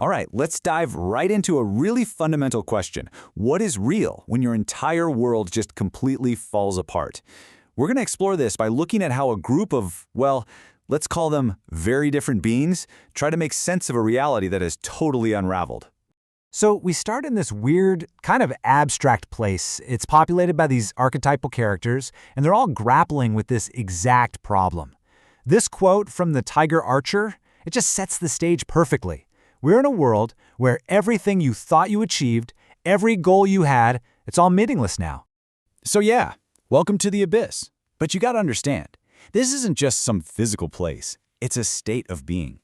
All right, let's dive right into a really fundamental question. What is real when your entire world just completely falls apart? We're going to explore this by looking at how a group of, well, let's call them very different beings, try to make sense of a reality that is totally unraveled. So we start in this weird, kind of abstract place. It's populated by these archetypal characters, and they're all grappling with this exact problem. This quote from the Tiger Archer, it just sets the stage perfectly. We're in a world where everything you thought you achieved, every goal you had, it's all meaningless now. So yeah, welcome to the abyss. But you gotta understand, this isn't just some physical place. It's a state of being.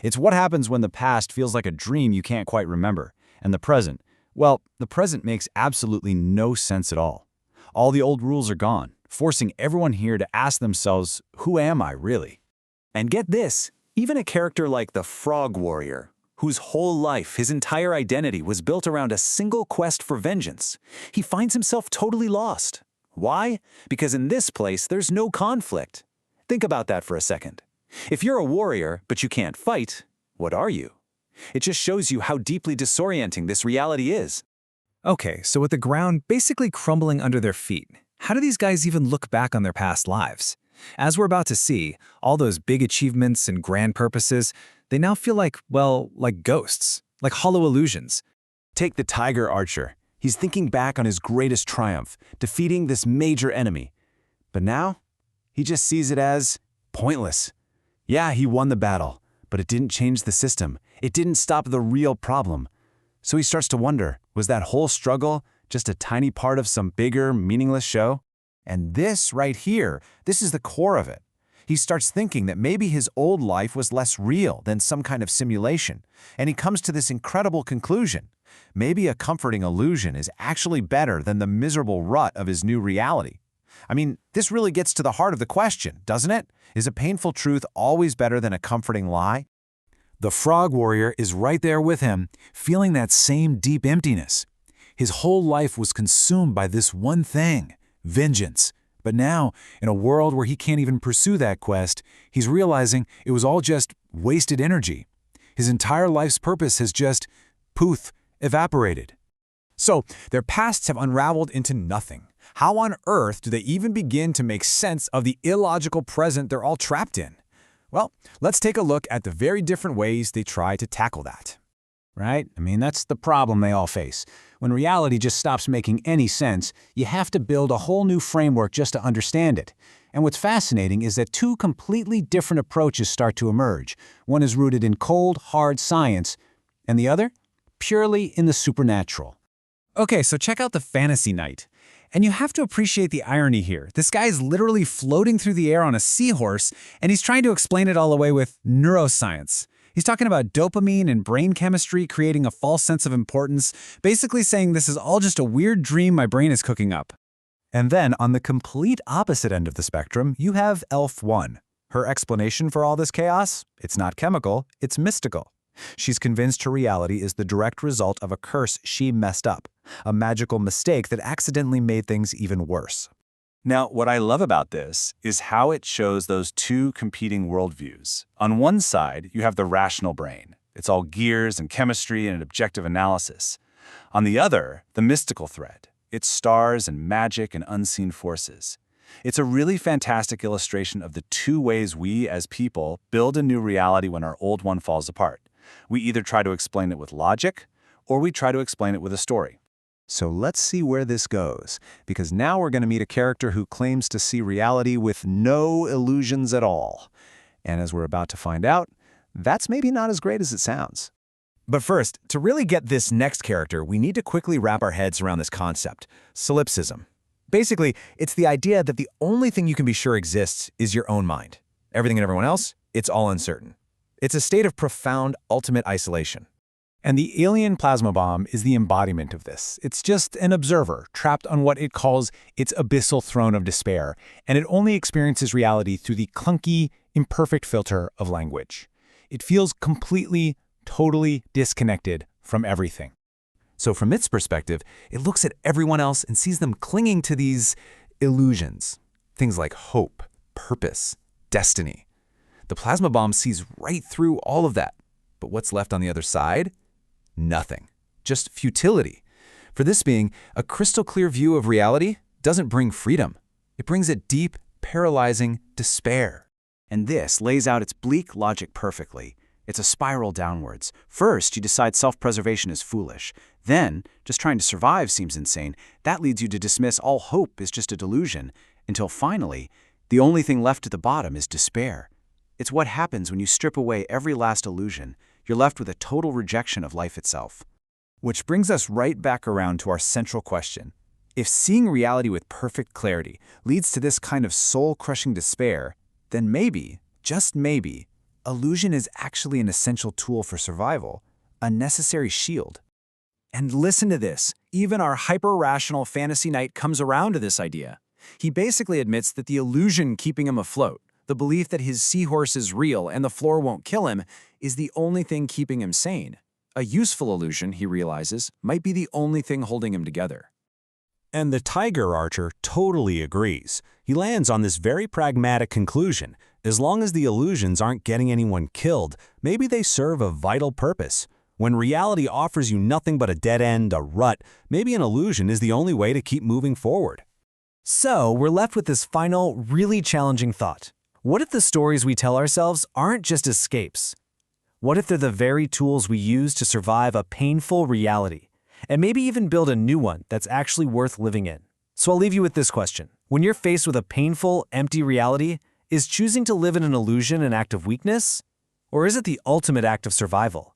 It's what happens when the past feels like a dream you can't quite remember. And the present, well, the present makes absolutely no sense at all. All the old rules are gone, forcing everyone here to ask themselves, who am I really? And get this, even a character like the Frog Warrior, whose whole life, his entire identity was built around a single quest for vengeance, he finds himself totally lost. Why? Because in this place, there's no conflict. Think about that for a second. If you're a warrior, but you can't fight, what are you? It just shows you how deeply disorienting this reality is. Okay, so with the ground basically crumbling under their feet, how do these guys even look back on their past lives? As we're about to see, all those big achievements and grand purposes, they now feel like, well, like ghosts, like hollow illusions. Take the Tiger Archer. He's thinking back on his greatest triumph, defeating this major enemy. But now, he just sees it as pointless. Yeah, he won the battle, but it didn't change the system. It didn't stop the real problem. So he starts to wonder, was that whole struggle just a tiny part of some bigger, meaningless show? And this right here, this is the core of it. He starts thinking that maybe his old life was less real than some kind of simulation, and he comes to this incredible conclusion. Maybe a comforting illusion is actually better than the miserable rut of his new reality. I mean, this really gets to the heart of the question, doesn't it? Is a painful truth always better than a comforting lie? The Frog Warrior is right there with him, feeling that same deep emptiness. His whole life was consumed by this one thing, vengeance. But now, in a world where he can't even pursue that quest, he's realizing it was all just wasted energy. His entire life's purpose has just, poof, evaporated. So, their pasts have unraveled into nothing. How on earth do they even begin to make sense of the illogical present they're all trapped in? Well, let's take a look at the very different ways they try to tackle that. Right? I mean, that's the problem they all face. When reality just stops making any sense, you have to build a whole new framework just to understand it. And what's fascinating is that two completely different approaches start to emerge. One is rooted in cold, hard science, and the other, purely in the supernatural. Okay, so check out the Fantasy Knight. And you have to appreciate the irony here. This guy is literally floating through the air on a seahorse, and he's trying to explain it all away with neuroscience. He's talking about dopamine and brain chemistry creating a false sense of importance, basically saying this is all just a weird dream my brain is cooking up. And then, on the complete opposite end of the spectrum, you have Elf 1. Her explanation for all this chaos? It's not chemical, it's mystical. She's convinced her reality is the direct result of a curse she messed up, a magical mistake that accidentally made things even worse. Now, what I love about this is how it shows those two competing worldviews. On one side, you have the rational brain. It's all gears and chemistry and objective analysis. On the other, the mystical thread. It's stars and magic and unseen forces. It's a really fantastic illustration of the two ways we, as people, build a new reality when our old one falls apart. We either try to explain it with logic, or we try to explain it with a story. So let's see where this goes, because now we're going to meet a character who claims to see reality with no illusions at all. And as we're about to find out, that's maybe not as great as it sounds. But first, to really get this next character, we need to quickly wrap our heads around this concept, solipsism. Basically, it's the idea that the only thing you can be sure exists is your own mind. Everything and everyone else, it's all uncertain. It's a state of profound, ultimate isolation. And the alien plasma bomb is the embodiment of this. It's just an observer, trapped on what it calls its abyssal throne of despair, and it only experiences reality through the clunky, imperfect filter of language. It feels completely, totally disconnected from everything. So from its perspective, it looks at everyone else and sees them clinging to these illusions. Things like hope, purpose, destiny. The plasma bomb sees right through all of that. But what's left on the other side? Nothing. Just futility. For this being, a crystal clear view of reality doesn't bring freedom. It brings a deep, paralyzing despair. And this lays out its bleak logic perfectly. It's a spiral downwards. First, you decide self-preservation is foolish. Then, just trying to survive seems insane. That leads you to dismiss all hope is just a delusion. Until finally, the only thing left at the bottom is despair. It's what happens when you strip away every last illusion. You're left with a total rejection of life itself. Which brings us right back around to our central question. If seeing reality with perfect clarity leads to this kind of soul-crushing despair, then maybe, just maybe, illusion is actually an essential tool for survival, a necessary shield. And listen to this, even our hyper-rational fantasy knight comes around to this idea. He basically admits that the illusion keeping him afloat, the belief that his seahorse is real and the floor won't kill him, is the only thing keeping him sane. A useful illusion, he realizes, might be the only thing holding him together. And the tiger archer totally agrees. He lands on this very pragmatic conclusion. As long as the illusions aren't getting anyone killed, maybe they serve a vital purpose. When reality offers you nothing but a dead end, a rut, maybe an illusion is the only way to keep moving forward. So, we're left with this final, really challenging thought. What if the stories we tell ourselves aren't just escapes? What if they're the very tools we use to survive a painful reality, and maybe even build a new one that's actually worth living in? So I'll leave you with this question. When you're faced with a painful, empty reality, is choosing to live in an illusion an act of weakness? Or is it the ultimate act of survival?